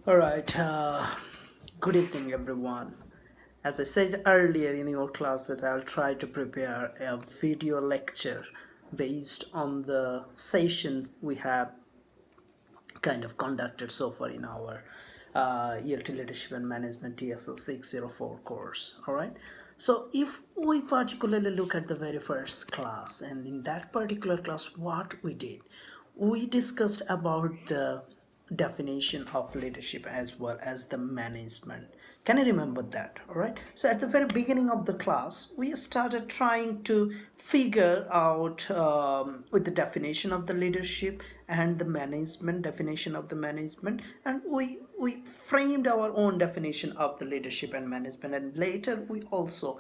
All right. Good evening, everyone. As I said earlier in your class, that I'll try to prepare a video lecture based on the session we have kind of conducted so far in our ELT Leadership and Management TSL 604 course. All right. So if we particularly look at the very first class, and in that particular class, what we discussed about the definition of leadership as well as the management. Can you remember that? All right. So at the very beginning of the class, we started trying to figure out with the definition of the leadership and the management definition of the management, and we framed our own definition of the leadership and management, and later we also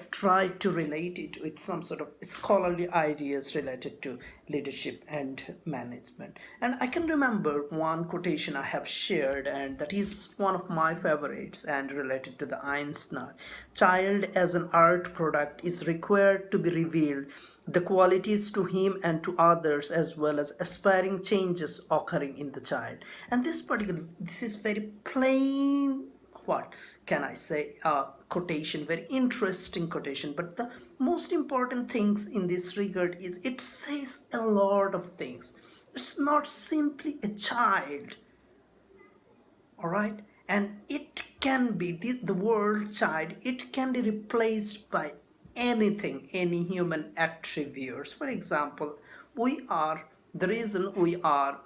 tried to relate it with some sort of scholarly ideas related to leadership and management. And I can remember one quotation I have shared, and that is one of my favorites and related to the Einstein. Child as an art product is required to be revealed the qualities to him and to others, as well as aspiring changes occurring in the child. And this is very plain, what can I say, quotation, very interesting quotation. But the most important things in this regard is it says a lot of things. It's not simply a child, all right, and it can be the word child, it can be replaced by anything, any human attributes. For example, the reason we are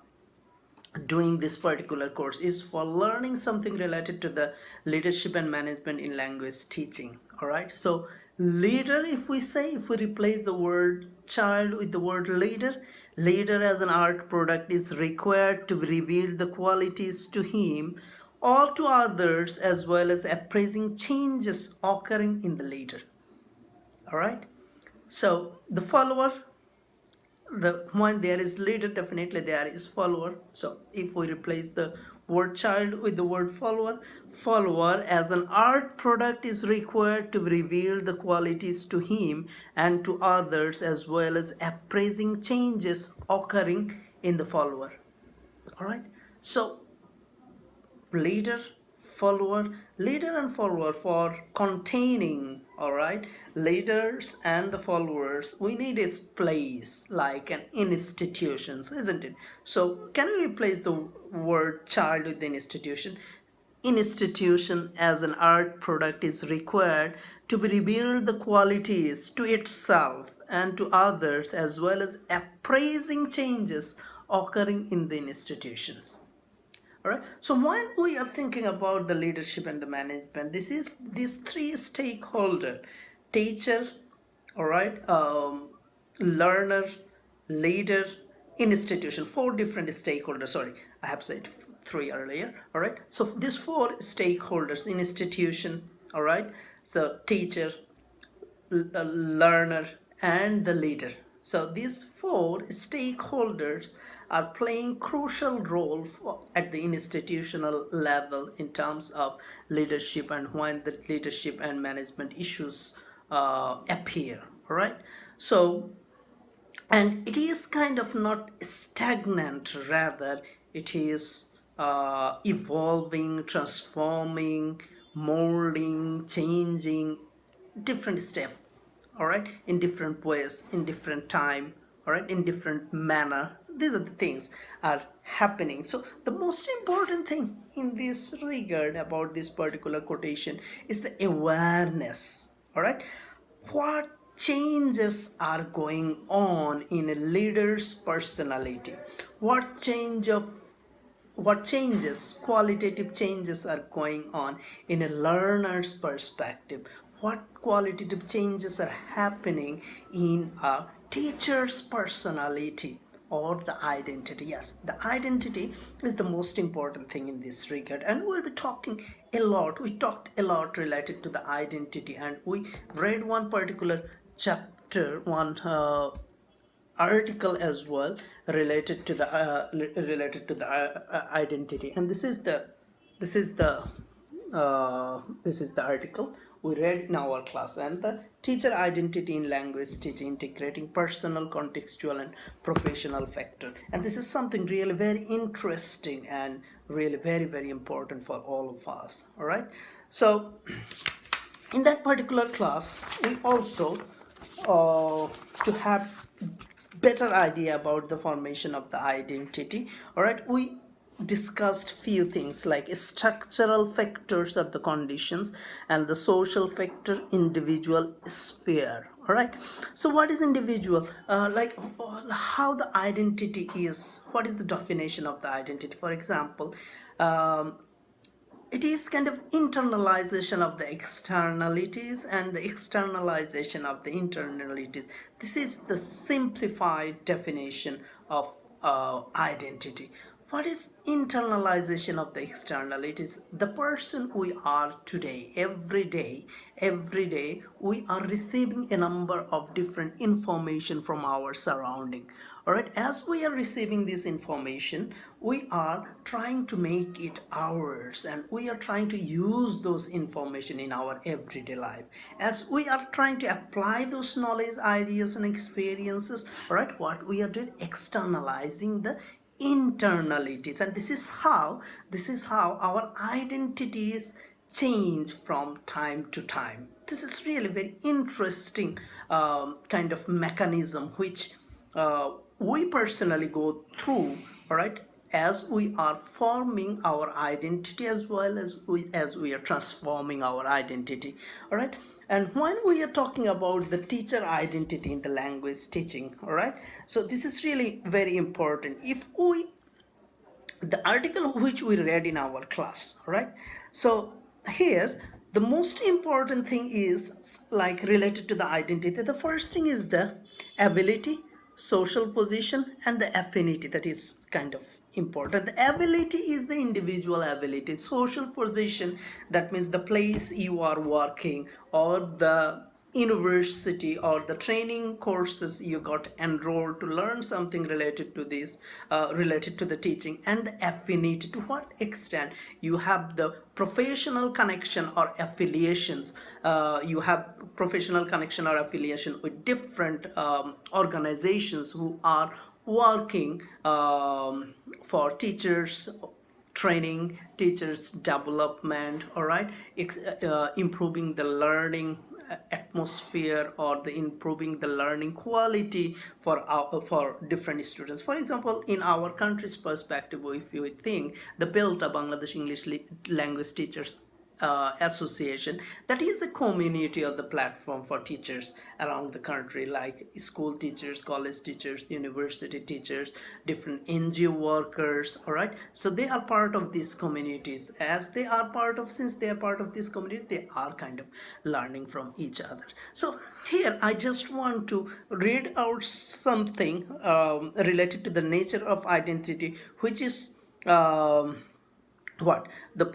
doing this particular course is for learning something related to the leadership and management in language teaching. All right, so leader, if we replace the word child with the word leader, leader as an art product is required to reveal the qualities to him or to others, as well as appraising changes occurring in the leader. All right, so the follower, when there is leader, definitely there is follower. So if we replace the word child with the word follower, follower as an art product is required to reveal the qualities to him and to others, as well as appraising changes occurring in the follower. All right, so leader, follower, leader and follower for containing, all right, leaders and the followers, we need a place like an institutions, isn't it? So can we replace the word child with the institution? Institution as an art product is required to reveal the qualities to itself and to others, as well as appraising changes occurring in the institutions. All right, so when we are thinking about the leadership and the management, this is these three stakeholder: teacher, all right, learner, leader, institution. Four different stakeholders. Sorry, I have said three earlier. All right, so these four stakeholders: institution, all right, so teacher, learner, and the leader. So these four stakeholders are playing crucial role at the institutional level in terms of leadership, and when the leadership and management issues appear. All right, so, and it is kind of not stagnant, rather it is evolving, transforming, molding, changing, different step, all right, in different ways, in different time, all right, in different manner. These are the things are happening. So the most important thing in this regard about this particular quotation is the awareness. All right, what changes are going on in a leader's personality, what changes, qualitative changes are going on in a learner's perspective, what qualitative changes are happening in a teacher's personality or the identity. Yes, the identity is the most important thing in this regard, and we'll be talking a lot. We talked a lot related to the identity, and we read one particular chapter, one article as well related to the identity. And this is the article we read in our class, and the teacher identity in language teaching, integrating personal, contextual, and professional factor. And this is something really very interesting and really very, very important for all of us. All right. So in that particular class, we also to have better idea about the formation of the identity, all right, we discussed few things like structural factors of the conditions and the social factor, individual sphere. All right, so what is individual, how the identity is, what is the definition of the identity? For example, it is kind of internalization of the externalities and the externalization of the internalities. This is the simplified definition of identity. What is internalization of the externalities? The person we are today, every day we are receiving a number of different information from our surrounding. All right, as we are receiving this information, we are trying to make it ours, and we are trying to use those information in our everyday life. As we are trying to apply those knowledge, ideas, and experiences, all right, what we are doing, externalizing the internalities. And this is how our identities change from time to time. This is really very interesting kind of mechanism which we personally go through, all right, as we are forming our identity, as well as we are transforming our identity. All right, and when we are talking about the teacher identity in the language teaching, all right, so this is really very important. If we, the article which we read in our class, right, so here the most important thing is like related to the identity. The first thing is the ability, social position, and the affinity. That is kind of important. The ability is the individual ability. Social position, that means the place you are working, or the university or the training courses you got enrolled to learn something related to this, related to the teaching. And the affinity, to what extent you have the professional connection or affiliations, you have professional connection or affiliation with different organizations who are working for teachers training, teachers development, all right, improving the learning atmosphere, or the improving the learning quality for different students. For example, in our country's perspective, if you think the Belta Bangladesh English Language Teachers Association, that is a community or the platform for teachers around the country, like school teachers, college teachers, university teachers, different NGO workers. All right, so they are part of these communities. As they are part of, since they are part of this community, they are kind of learning from each other. So here I just want to read out something related to the nature of identity, which is what the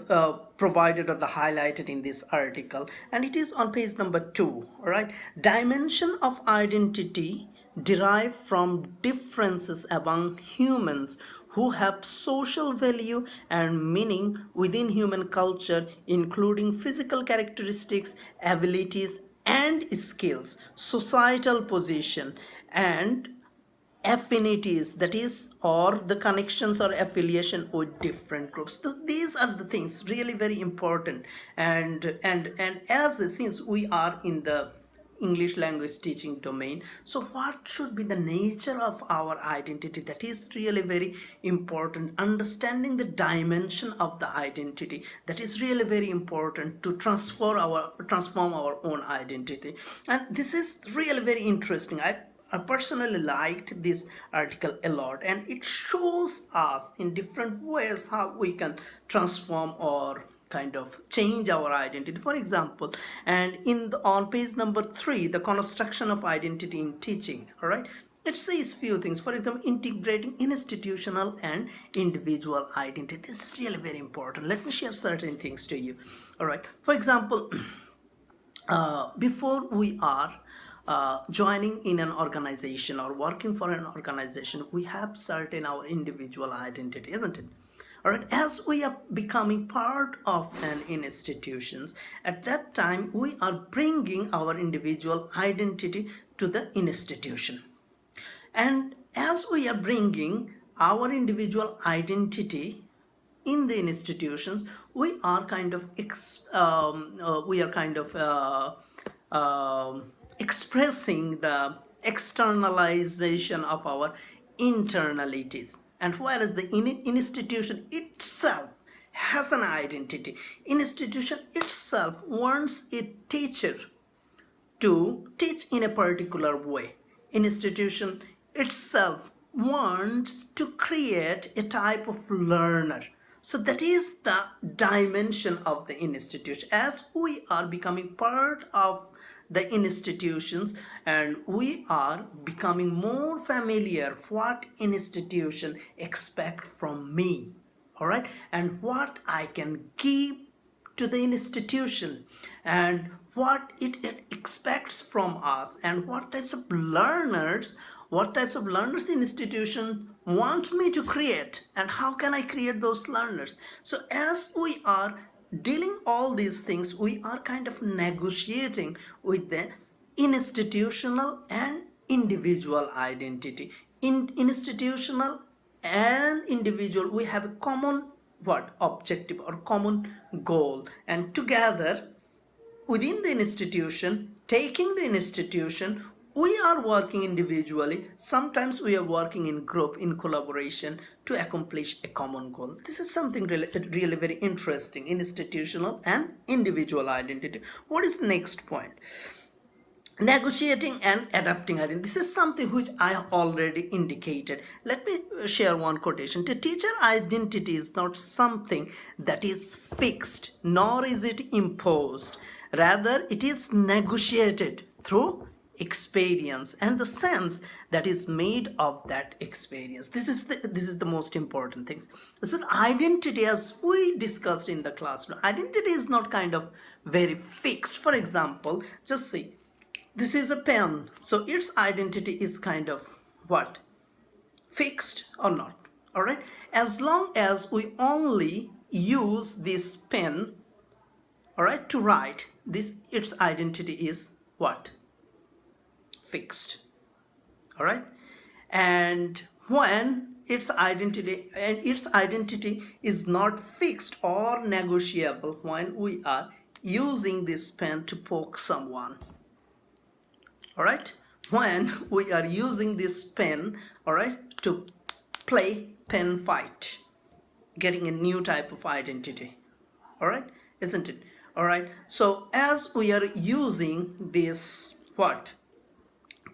provided or the highlighted in this article, and it is on page number 2. All right, dimension of identity derive from differences among humans who have social value and meaning within human culture, including physical characteristics, abilities, and skills, societal position, and affinities, that is, or the connections or affiliation with different groups. So these are the things really very important. And as since we are in the English language teaching domain, so what should be the nature of our identity? That is really very important. Understanding the dimension of the identity, that is really very important to transform our own identity. And this is really very interesting. I personally liked this article a lot, and it shows us in different ways how we can transform or kind of change our identity. For example, and on page number 3, the construction of identity in teaching, all right, it says few things. For example, integrating institutional and individual identity. This is really very important. Let me share certain things to you. All right, for example, before we are joining in an organization or working for an organization, we have certain our individual identity, isn't it? All right, as we are becoming part of an institutions, at that time we are bringing our individual identity to the institution. And as we are bringing our individual identity in the institutions, we are kind of expressing the externalization of our internalities. And whereas the institution itself has an identity, institution itself wants a teacher to teach in a particular way. Institution itself wants to create a type of learner. So that is the dimension of the institution. As we are becoming part of the institutions and we are becoming more familiar what institution expect from me, all right, and what I can give to the institution and what it expects from us and what types of learners the institution want me to create and how can I create those learners. So as we are dealing all these things, we are kind of negotiating with the institutional and individual identity. In institutional and individual, we have a common what objective or common goal, and together within the institution, taking the institution, we are working individually, sometimes we are working in group, in collaboration to accomplish a common goal. This is something really very interesting, institutional and individual identity. What is the next point? Negotiating and adapting identity. This is something which I already indicated. Let me share one quotation. The teacher identity is not something that is fixed, nor is it imposed. Rather, it is negotiated through experience and the sense that is made of that experience. This is the most important thing. So identity, as we discussed in the classroom, identity is not kind of very fixed. For example, just see, this is a pen, so its identity is kind of what? Fixed or not. All right, as long as we only use this pen, all right, to write this, its identity is what? Fixed. All right, and when its identity is not fixed or negotiable, when we are using this pen to poke someone, all right, when we are using this pen, all right, to play pen fight, getting a new type of identity, all right, isn't it? All right, so as we are using this what?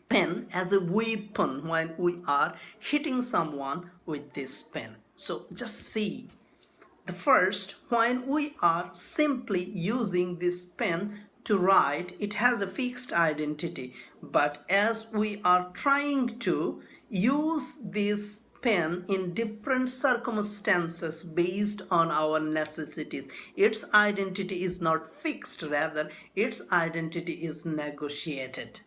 Pen as a weapon, when we are hitting someone with this pen. So just see, the first, when we are simply using this pen to write, it has a fixed identity. But as we are trying to use this pen in different circumstances based on our necessities, its identity is not fixed, rather its identity is negotiated.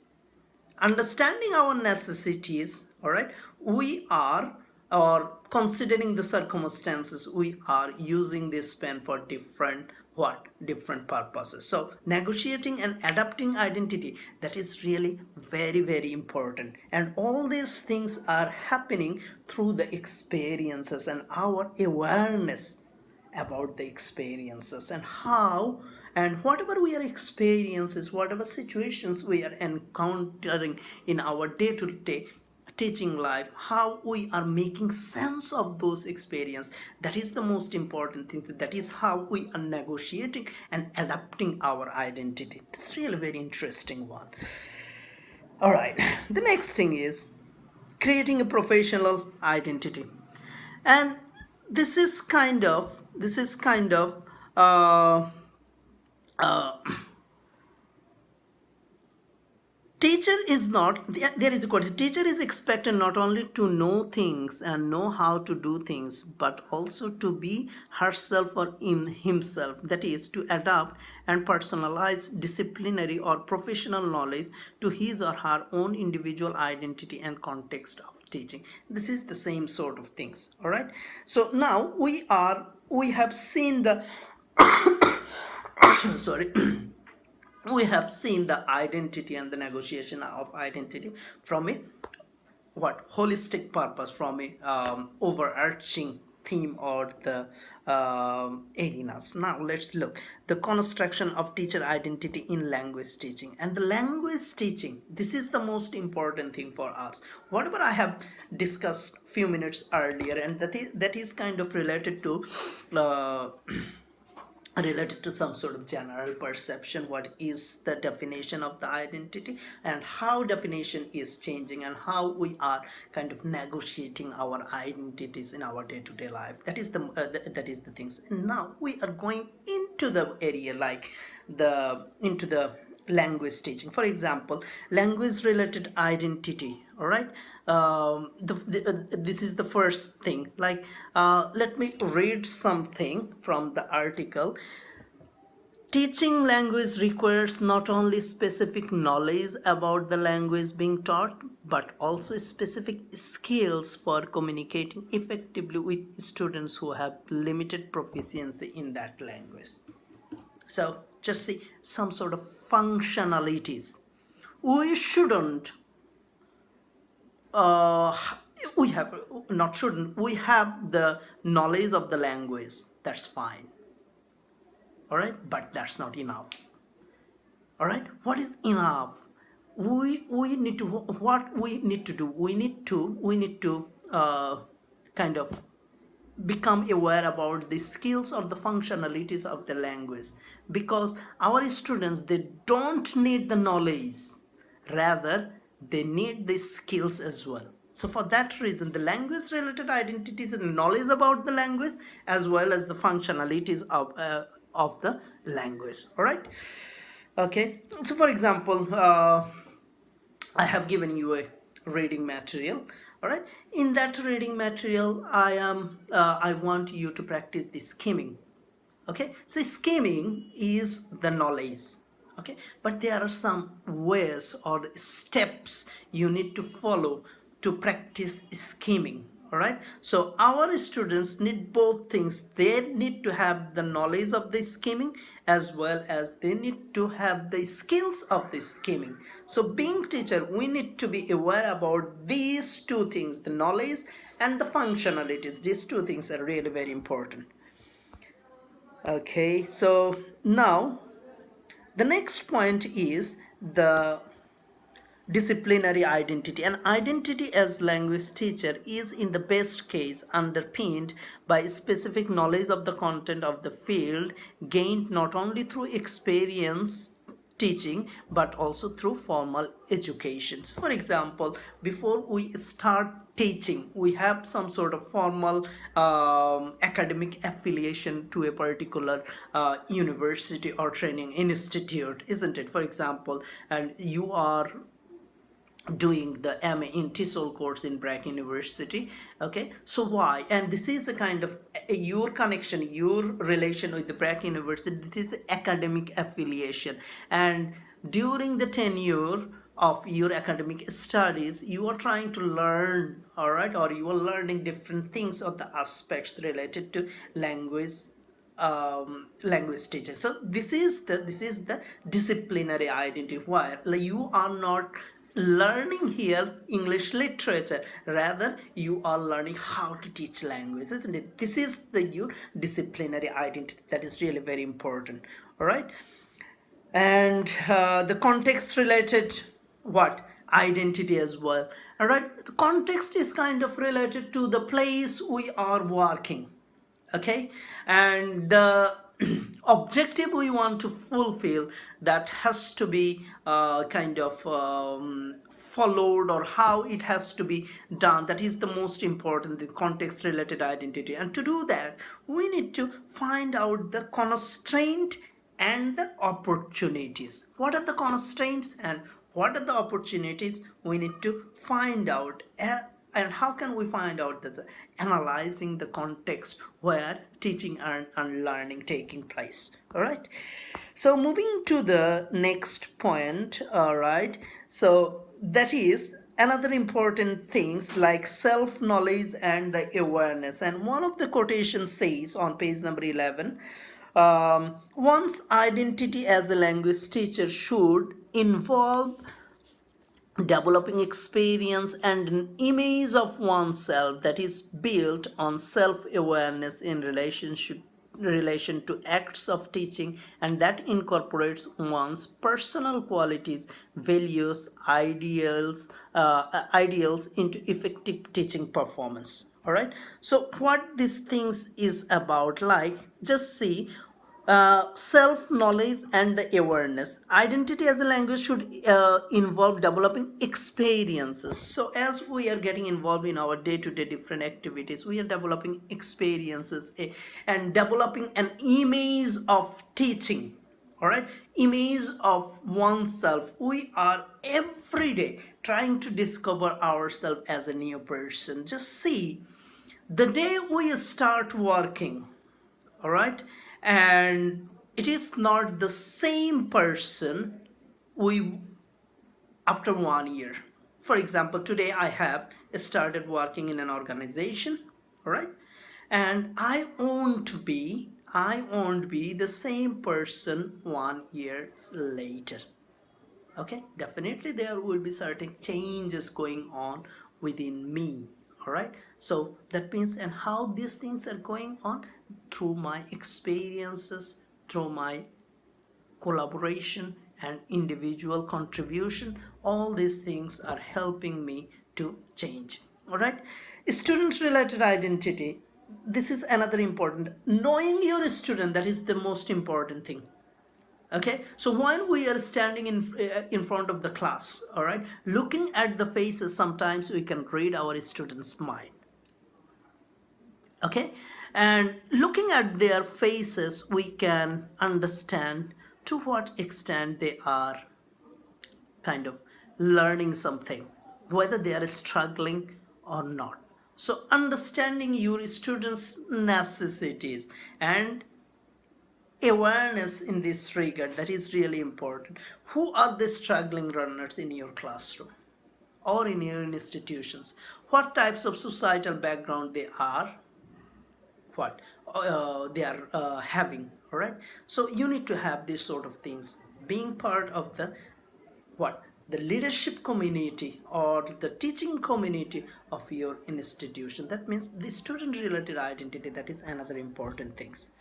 Understanding our necessities, all right, we are, or considering the circumstances, we are using this pen for different purposes. So negotiating and adapting identity, that is really very important, and all these things are happening through the experiences and our awareness about the experiences and how, and whatever we are experiences, whatever situations we are encountering in our day-to-day teaching life, how we are making sense of those experiences, that is the most important thing. That is how we are negotiating and adapting our identity. This is really very interesting one. All right, the next thing is creating a professional identity, and this is kind of uh, teacher is not, there is a quote, teacher is expected not only to know things and know how to do things, but also to be herself or in himself, that is to adapt and personalize disciplinary or professional knowledge to his or her own individual identity and context of teaching. This is the same sort of things. All right, so now we have seen the sorry we have seen the identity and the negotiation of identity from a what holistic purpose, from a overarching theme or the arenas. Now let's look the construction of teacher identity in language teaching. And the language teaching, this is the most important thing for us. Whatever I have discussed few minutes earlier, and that is kind of related to some sort of general perception, what is the definition of the identity, and how definition is changing, and how we are kind of negotiating our identities in our day-to-day life. That is the things. And now we are going into the area like into the language teaching. For example, language related identity. All right, this is the first thing. Like let me read something from the article. Teaching language requires not only specific knowledge about the language being taught, but also specific skills for communicating effectively with students who have limited proficiency in that language. So just see some sort of functionalities. We shouldn't we have not shouldn't we have the knowledge of the language, that's fine. All right, but that's not enough. All right, what is enough? We need to, what we need to do, we need to kind of become aware about the skills or the functionalities of the language, because our students, they don't need the knowledge, rather they need the skills as well. So for that reason, the language related identities and knowledge about the language as well as the functionalities of the language. All right, okay, so for example, I have given you a reading material. All right, in that reading material, I want you to practice the skimming. Okay, so skimming is the knowledge. Okay, but there are some ways or steps you need to follow to practice skimming. All right, so our students need both things. They need to have the knowledge of the skimming as well as they need to have the skills of the skimming. So being teacher, we need to be aware about these two things, the knowledge and the functionalities. These two things are really very important. Okay, so now the next point is the disciplinary identity. An identity as language teacher is in the best case underpinned by specific knowledge of the content of the field, gained not only through experience teaching but also through formal education. For example, before we start teaching, we have some sort of formal academic affiliation to a particular university or training institute, isn't it? For example, and you are doing the MA in TESOL course in Brack University. Okay, so why? And this is a kind of your connection, your relation with the Brack University. This is academic affiliation, and during the tenure of your academic studies, you are trying to learn, all right, or you are learning different things or the aspects related to language teaching. So this is the disciplinary identity, where you are not learning here English literature, rather you are learning how to teach language, isn't it? This is your disciplinary identity. That is really very important. All right, and the context related what identity as well. All right, the context is kind of related to the place we are working. Okay, and the objective we want to fulfill, that has to be kind of followed, or how it has to be done. That is the most important, the context related identity. And to do that, we need to find out the constraint and the opportunities. What are the constraints and what are the opportunities? We need to find out. And how can we find out that? Analyzing the context where teaching and learning taking place. All right, so moving to the next point. All right, so that is another important things like self-knowledge and the awareness. And one of the quotations says on page number 11, one's identity as a language teacher should involve developing experience and an image of oneself that is built on self-awareness in relation to acts of teaching, and that incorporates one's personal qualities, values, ideals into effective teaching performance. All right, so what these things is about, like, just see, self-knowledge and the awareness. Identity as a language should involve developing experiences. So as we are getting involved in our day-to-day different activities, we are developing experiences, and developing an image of teaching. All right, image of oneself. We are every day trying to discover ourselves as a new person. Just see, the day we start working, all right, and it is not the same person we after 1 year. For example, today I have started working in an organization, all right, and I won't be the same person 1 year later. Okay, definitely there will be certain changes going on within me. All right, so that means, and how these things are going on, through my experiences, through my collaboration and individual contribution. All these things are helping me to change. All right, student related identity, this is another important. Knowing your student, that is the most important thing. Okay, so while we are standing in front of the class, all right, looking at the faces, sometimes we can read our students' mind. Okay, and looking at their faces, we can understand to what extent they are kind of learning something, whether they are struggling or not. So understanding your students' necessities and awareness in this regard, that is really important. Who are the struggling runners in your classroom or in your institutions? What types of societal background they are, what they are having. All right, so you need to have these sort of things, being part of the what, the leadership community or the teaching community of your institution. That means the student related identity, that is another important things.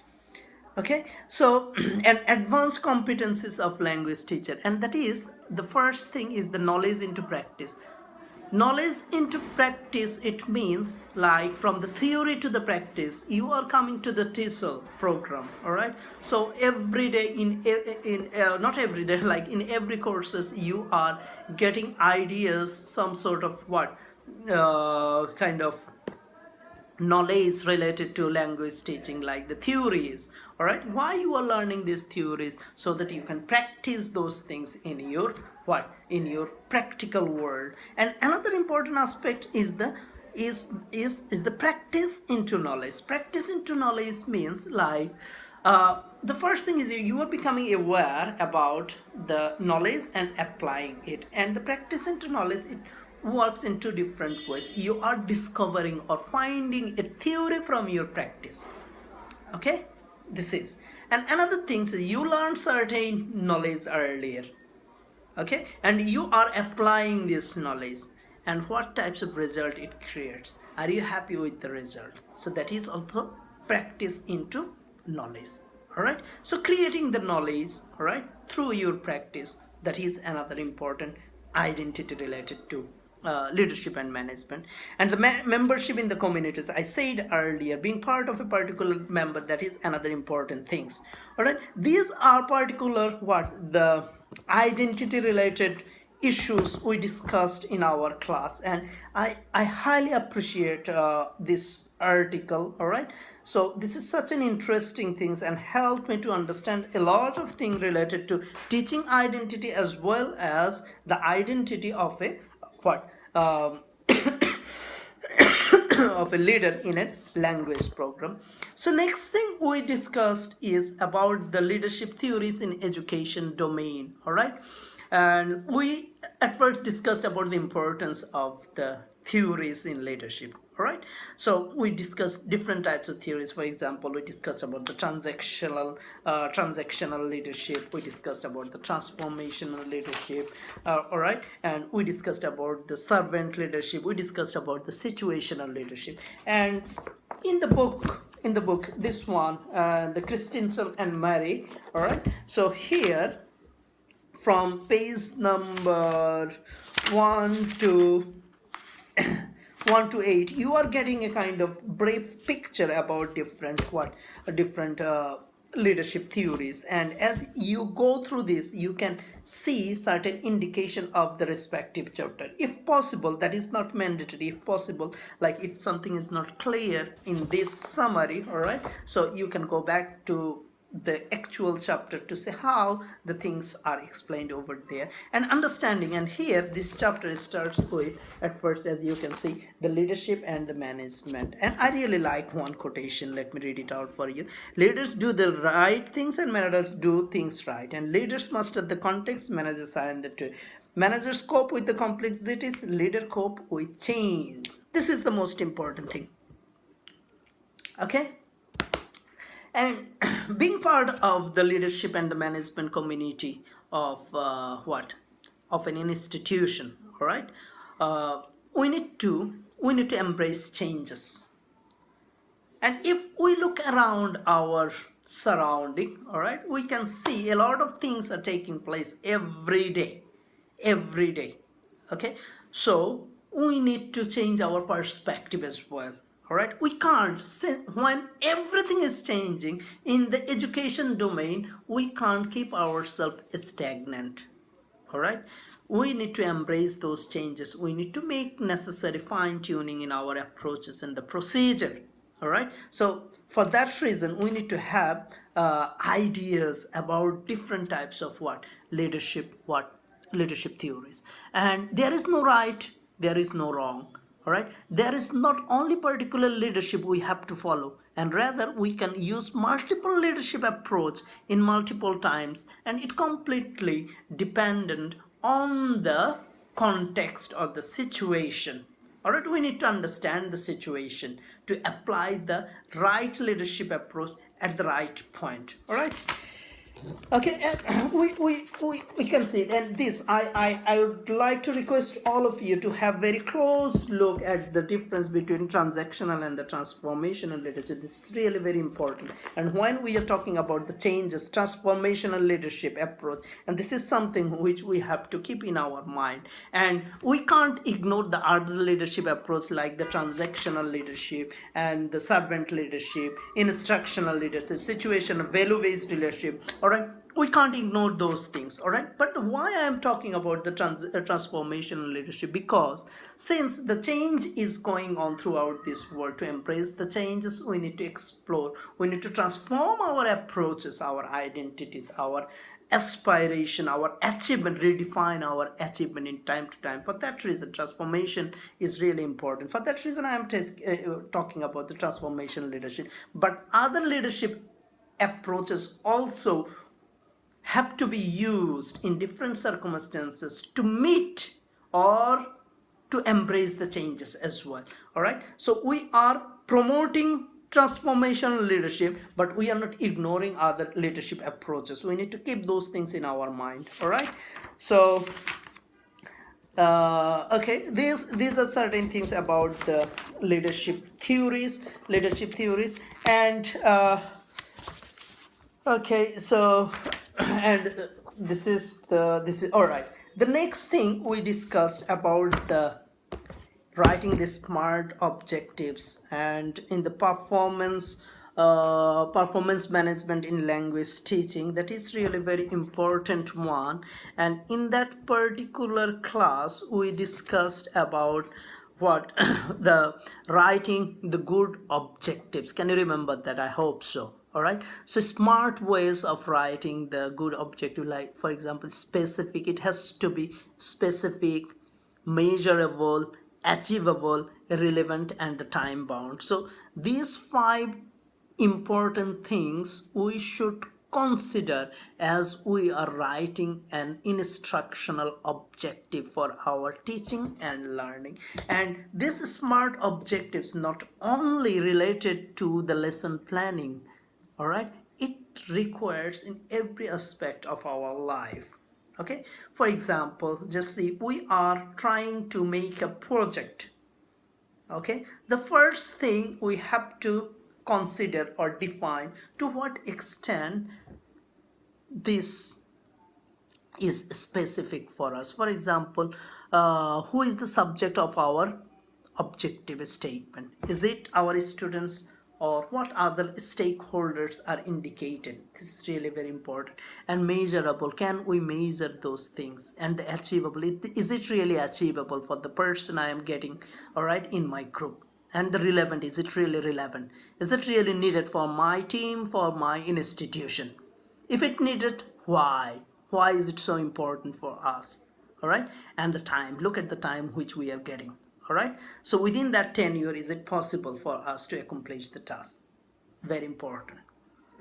Okay, so and advanced competencies of language teacher, and that is the first thing is the knowledge into practice. Knowledge into practice, it means like from the theory to the practice, you are coming to the TESOL program. All right, so every day in not every day, like in every courses, you are getting ideas, some sort of what kind of knowledge related to language teaching, like the theories. All right, why you are learning these theories? So that you can practice those things in your what, in your practical world. And another important aspect is the practice into knowledge. Practice into knowledge means like the first thing is you are becoming aware about the knowledge and applying it. And the practice into knowledge, it works in two different ways. You are discovering or finding a theory from your practice. Okay, this is. And another thing is you learn certain knowledge earlier. Okay, and you are applying this knowledge, and what types of result it creates. Are you happy with the result? So that is also practice into knowledge. All right, so creating the knowledge, all right, through your practice, that is another important identity related to leadership and management. And the membership in the communities, I said earlier, being part of a particular member, that is another important things. All right, these are particular what, the identity related issues we discussed in our class, and I highly appreciate this article. All right, so this is such an interesting things and helped me to understand a lot of things related to teaching identity, as well as the identity of a what of a leader in a language program. So next thing we discussed is about the leadership theories in education domain. All right, And we at first discussed about the importance of the theories in leadership. All right, so we discussed different types of theories. For example, we discussed about the transactional leadership. We discussed about the transformational leadership. All right, and we discussed about the servant leadership. We discussed about the situational leadership. And in the book, this one, the Christensen and Mary. All right, so here from page number 1 to 1 to 8, you are getting a kind of brief picture about different leadership theories. And as you go through this, you can see certain indication of the respective chapter. If possible, that is not mandatory. If possible, like if something is not clear in this summary, all right, so you can go back to the actual chapter to see how the things are explained over there and understanding. And here this chapter starts with, at first, as you can see, the leadership and the management. And I really like one quotation. Let me read it out for you. Leaders do the right things and managers do things right, and leaders master the context, managers are under to. Managers cope with the complexities, leader cope with change. This is the most important thing. Okay, and being part of the leadership and the management community of of an institution. All right, we need to embrace changes. And if we look around our surrounding, all right, we can see a lot of things are taking place every day. Okay, so we need to change our perspective as well. All right, we can't when everything is changing in the education domain, we can't keep ourselves stagnant. All right, we need to embrace those changes. We need to make necessary fine tuning in our approaches and the procedure. All right, so for that reason, we need to have ideas about different types of leadership theories. And there is no right, there is no wrong. All right, there is not only particular leadership we have to follow, and rather we can use multiple leadership approach in multiple times, and it completely dependent on the context or the situation. All right, we need to understand the situation to apply the right leadership approach at the right point. All right, okay, and we can see. And this, I would like to request all of you to have very close look at the difference between transactional and the transformational leadership. This is really very important. And when we are talking about the changes, transformational leadership approach, and this is something which we have to keep in our mind. And we can't ignore the other leadership approach like the transactional leadership and the servant leadership, instructional leadership, situational value-based leadership. All right, we can't ignore those things. All right, but why I am talking about the transformational leadership, because since the change is going on throughout this world, to embrace the changes, we need to explore, we need to transform our approaches, our identities, our aspiration, our achievement, redefine our achievement in time to time. For that reason, transformation is really important. For that reason, I am talking about the transformation leadership. But other leadership approaches also have to be used in different circumstances to meet or to embrace the changes as well. All right, so we are promoting transformational leadership, but we are not ignoring other leadership approaches. We need to keep those things in our mind. All right, so okay, these are certain things about the leadership theories. And okay, so and this is all right. The next thing we discussed about the writing the SMART objectives, and in the performance management in language teaching. That is really very important one. And in that particular class, we discussed about what the writing the good objectives. Can you remember that? I hope so. All right, so smart ways of writing the good objective, like for example, specific. It has to be specific, measurable, achievable, relevant, and the time bound. So these 5 important things we should consider as we are writing an instructional objective for our teaching and learning. And these smart objectives not only related to the lesson planning, all right, it requires in every aspect of our life. Okay, for example, just see, we are trying to make a project. Okay, the first thing we have to consider or define to what extent this is specific for us. For example, who is the subject of our objective statement? Is it our students, or what other stakeholders are indicated? This is really very important. And measurable, can we measure those things? And the achievable, is it really achievable for the person I am getting, all right, in my group? And the relevant, is it really relevant? Is it really needed for my team, for my institution? If it needed, why is it so important for us? All right, and the time, look at the time which we are getting. All right, so within that tenure, is it possible for us to accomplish the task? Very important.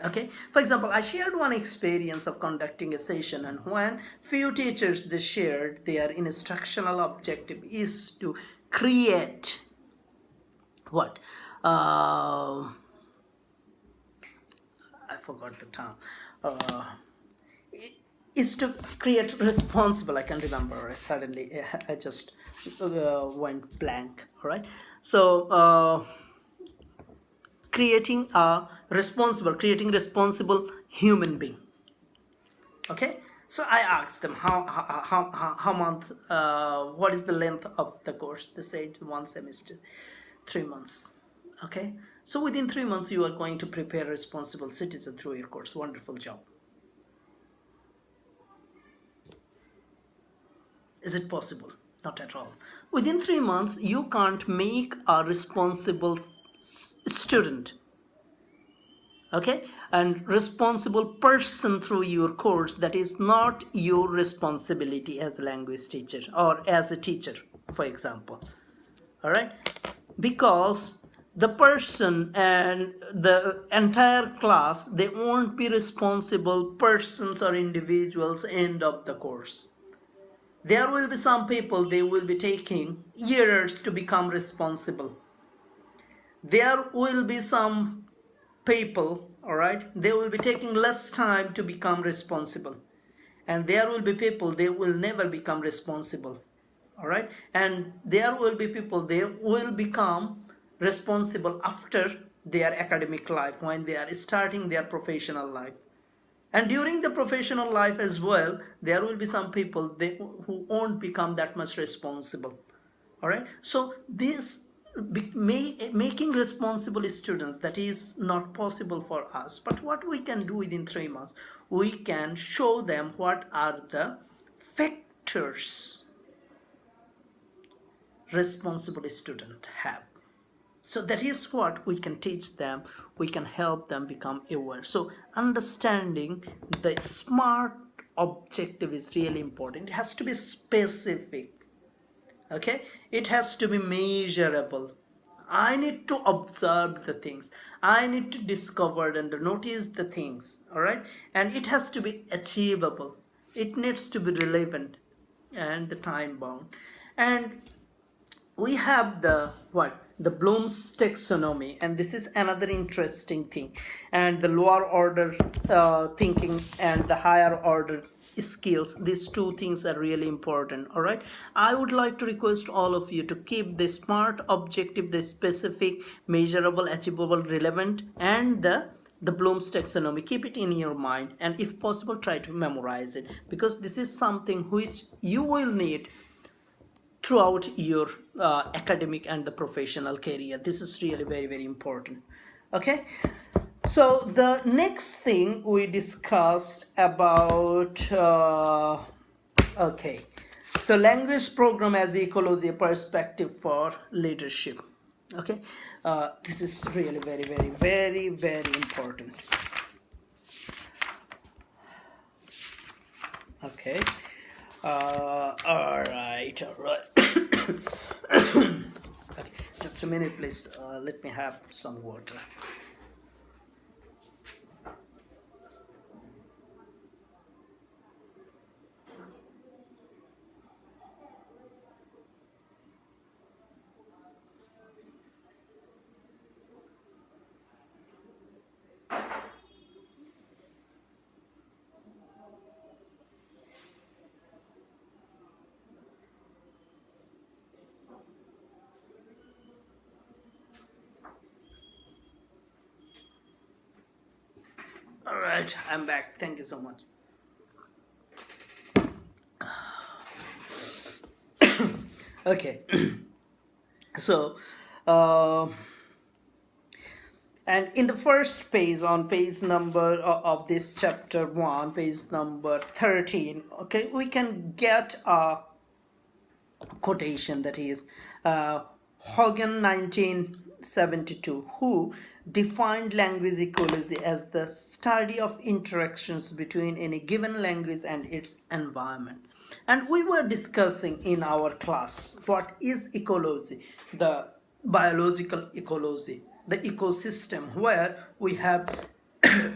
Okay, for example, I shared one experience of conducting a session, and when few teachers, they shared their instructional objective is to create what, I forgot the term, is to create responsible, I can remember suddenly, I just went blank. All right, so creating responsible human being. Okay, so I asked them how month, what is the length of the course? They said 1 semester, 3 months. Okay, so within 3 months you are going to prepare a responsible citizen through your course. Wonderful job. Is it possible? Not at all. Within 3 months you can't make a responsible student, okay, and responsible person through your course. That is not your responsibility as a language teacher or as a teacher, for example. All right, because the person and the entire class, they won't be responsible persons or individuals end of the course. There will be some people, they will be taking years to become responsible. There will be some people, all right, they will be taking less time to become responsible. And there will be people, they will never become responsible. All right, and there will be people, they will become responsible after their academic life, when they are starting their professional life. And during the professional life as well, there will be some people, who won't become that much responsible. All right, so this making responsible students, that is not possible for us. But what we can do within 3 months, we can show them what are the factors responsible student have. So that is what we can teach them, we can help them become aware. So understanding the smart objective is really important. It has to be specific. Okay, it has to be measurable. I need to observe the things, I need to discover and notice the things. All right, and it has to be achievable, it needs to be relevant, and the time bound. And we have the what, the Bloom's taxonomy, and this is another interesting thing. And the lower order thinking and the higher order skills, these two things are really important. All right, I would like to request all of you to keep the smart objective, the specific, measurable, achievable, relevant, and the Bloom's taxonomy. Keep it in your mind, and if possible try to memorize it, because this is something which you will need throughout your academic and the professional career. This is really very important. Okay, so the next thing we discussed about okay, so language program as ecology, perspective for leadership. Okay, this is really very important. Okay, all right. Okay, just a minute please, let me have some water. All right, I'm back. Thank you so much. Okay, so uh, and in the first page, on page number of this chapter 1, page number 13, okay, we can get a quotation that is Hogan 1972, who defined language ecology as the study of interactions between any given language and its environment. And we were discussing in our class what is ecology, the biological ecology, the ecosystem where we have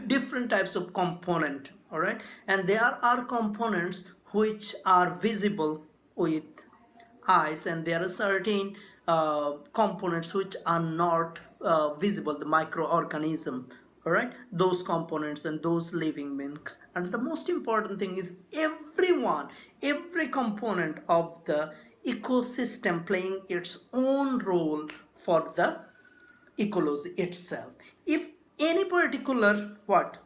different types of component, all right, and there are components which are visible with eyes, and there are certain components which are not visible, the microorganism, all right, those components and those living beings. And the most important thing is every component of the ecosystem playing its own role for the ecology itself. If any particular what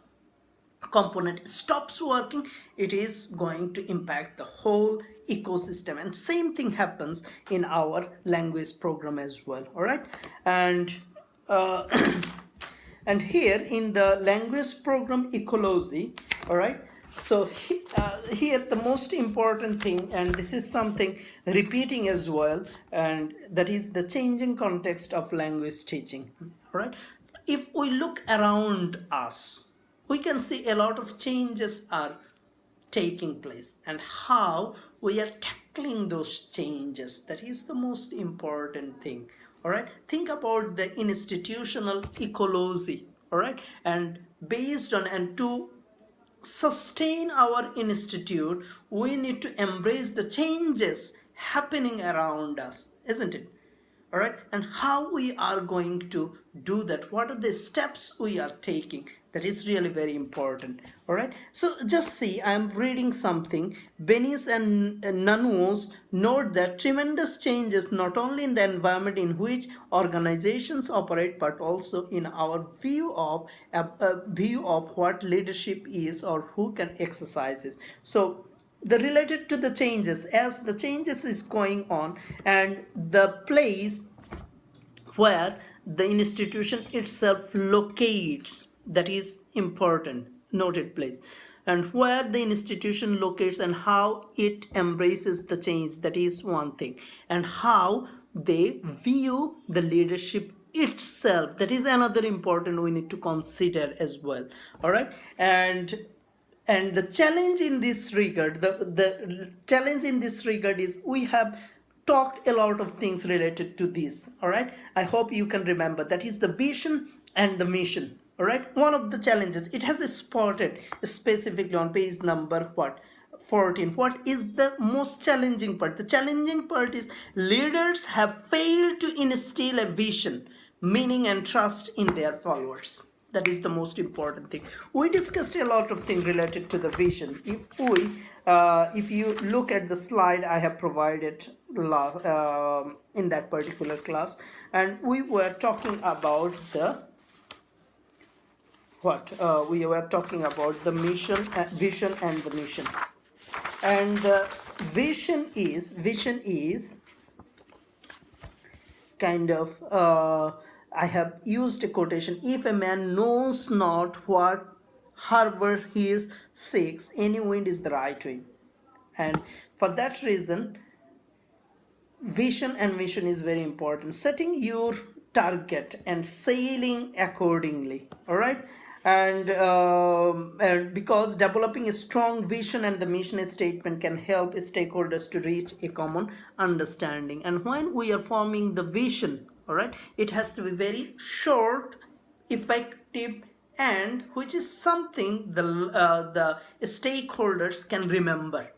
component stops working, it is going to impact the whole ecosystem, and same thing happens in our language program as well, all right. And uh, and here in the language program ecology, all right, so here the most important thing, and this is something repeating as well, and that is the changing context of language teaching, all right. If we look around us, we can see a lot of changes are taking place, and how we are tackling those changes, that is the most important thing, all right. Think about the institutional ecology, all right, and based on, and to sustain our institute, we need to embrace the changes happening around us, isn't it? All right, and how we are going to do that, what are the steps we are taking, that is really very important, all right. So just see, I'm reading something. Benis and Nanuos note that tremendous changes not only in the environment in which organizations operate, but also in our view of view of what leadership is or who can exercise it. So the related to the changes, as the changes is going on, and the place where the institution itself locates, that is important, noted place, and where the institution locates and how it embraces the change, that is one thing, and how they view the leadership itself, that is another important we need to consider as well, all right. And the challenge in this regard, the challenge in this regard is we have talked a lot of things related to this, all right. I hope you can remember, that is the vision and the mission, all right. One of the challenges it has spotted specifically on page number what 14, what is the most challenging part? The challenging part is leaders have failed to instill a vision, meaning and trust in their followers. That is the most important thing. We discussed a lot of things related to the vision. If you look at the slide I have provided in that particular class, and we were talking about the we were talking about the mission, vision and the mission. And the vision is kind of I have used a quotation: if a man knows not what harbor he is seeks, any wind is the right wind. And for that reason, vision and mission is very important, setting your target and sailing accordingly, all right. And because developing a strong vision and the mission statement can help stakeholders to reach a common understanding. And when we are forming the vision, all right, it has to be very short, effective, and which is something the stakeholders can remember.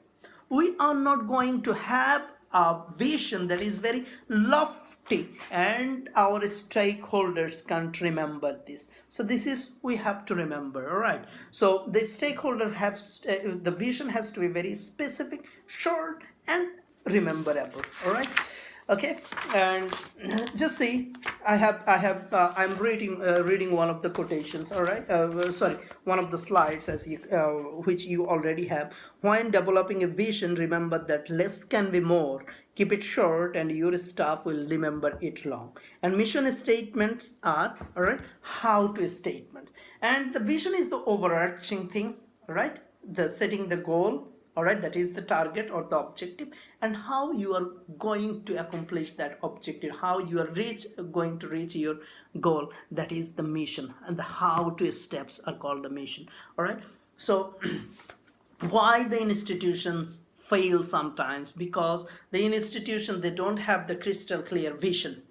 We are not going to have a vision that is very lofty and our stakeholders can't remember this. So this is we have to remember, all right. So the stakeholder has the vision has to be very specific, short, and rememberable, all right. Okay, and just see, I'm reading one of the quotations. All right, sorry, one of the slides as you which you already have. When developing a vision, remember that less can be more. Keep it short, and your staff will remember it long. And mission statements are, all right, how to statements, and the vision is the overarching thing, all right, the setting the goal, all right, that is the target or the objective, and how you are going to accomplish that objective, how you are going to reach your goal, that is the mission, and the how to steps are called the mission. All right, so why the institutions fail sometimes? Because the institution, they don't have the crystal clear vision.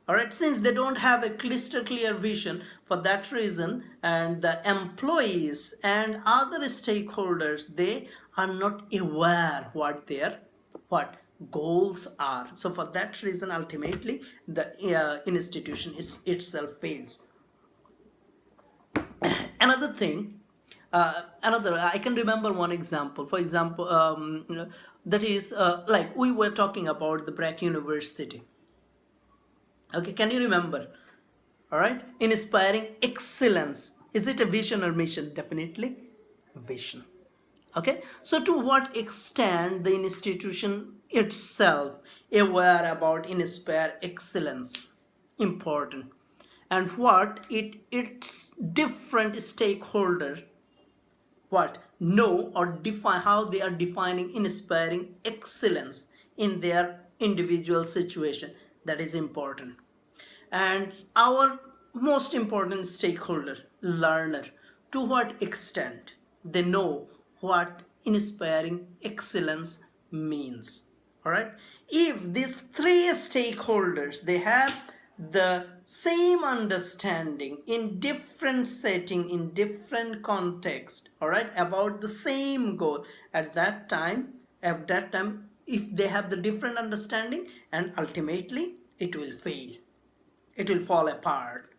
All right, since they don't have a crystal clear vision, for that reason, and the employees and other stakeholders, they are not aware what their what goals are. So for that reason, ultimately the institution is itself fails. Another thing, another, I can remember one example. For example, that is like we were talking about the Brack University. Okay, can you remember? All right, inspiring excellence. Is it a vision or mission? Definitely vision. Okay, so to what extent the institution itself aware about inspire excellence? Important. And what its different stakeholders what know or define, how they are defining inspiring excellence in their individual situation, that is important. And our most important stakeholder, learner, to what extent they know what inspiring excellence means. All right, if these three stakeholders, they have the same understanding in different setting, in different context, all right, about the same goal, at that time, if they have the different understanding, and ultimately it will fail, it will fall apart.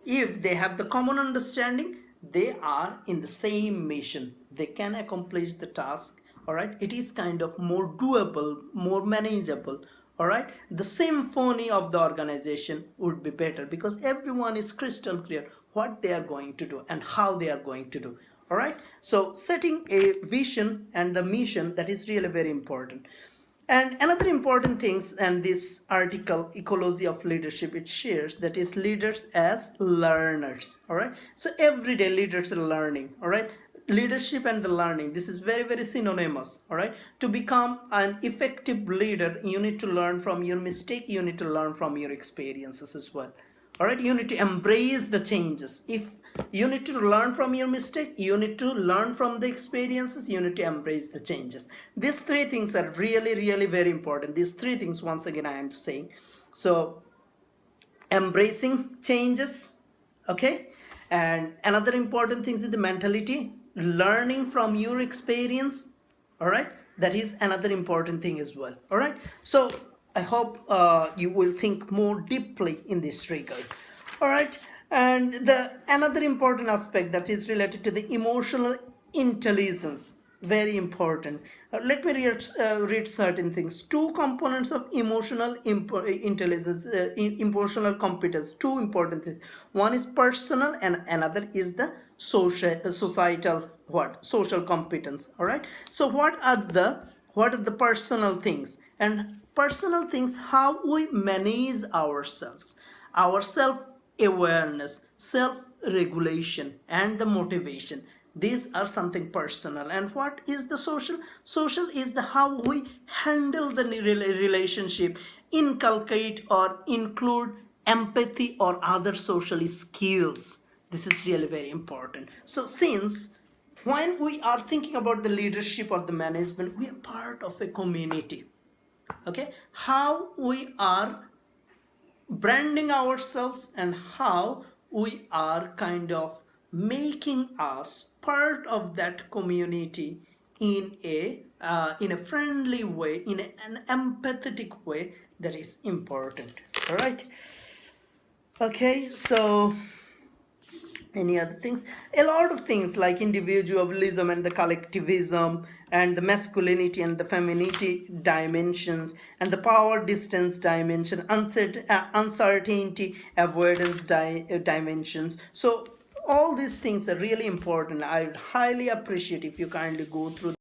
If they have the common understanding, they are in the same mission, they can accomplish the task. All right, it is kind of more doable, more manageable. All right, the symphony of the organization would be better because everyone is crystal clear what they are going to do and how they are going to do. All right, so setting a vision and the mission, that is really very important. And another important things, and this article, Ecology of Leadership, it shares that is leaders as learners. All right, so everyday leaders are learning. All right, leadership and the learning, this is very, very synonymous. All right, to become an effective leader, you need to learn from your mistake, you need to learn from your experiences as well. All right, you need to embrace the changes. If you need to learn from your mistake, you need to learn from the experiences, you need to embrace the changes. These three things are really, really very important. These three things, once again I am saying. So embracing changes, okay, and another important thing is the mentality, learning from your experience. All right, that is another important thing as well. All right, so I hope you will think more deeply in this regard. All right, and the another important aspect that is related to the emotional intelligence, very important. Let me read certain things. Two components of emotional intelligence, emotional competence. Two important things. One is personal, and another is the societal what social competence. All right. So what are the personal things? And personal things, how we manage ourselves, our self awareness, self regulation, and the motivation. These are something personal. And what is the social? Social is the how we handle the relationship, inculcate or include empathy or other social skills. This is really very important. So since when we are thinking about the leadership or the management, we are part of a community. Okay, how we are branding ourselves and how we are kind of making us part of that community in a friendly way, in an empathetic way, that is important. All right, okay, so any other things, a lot of things like individualism and the collectivism, and the masculinity and the femininity dimensions, and the power distance dimension, uncertainty avoidance dimensions. So all these things are really important. I would highly appreciate if you kindly go through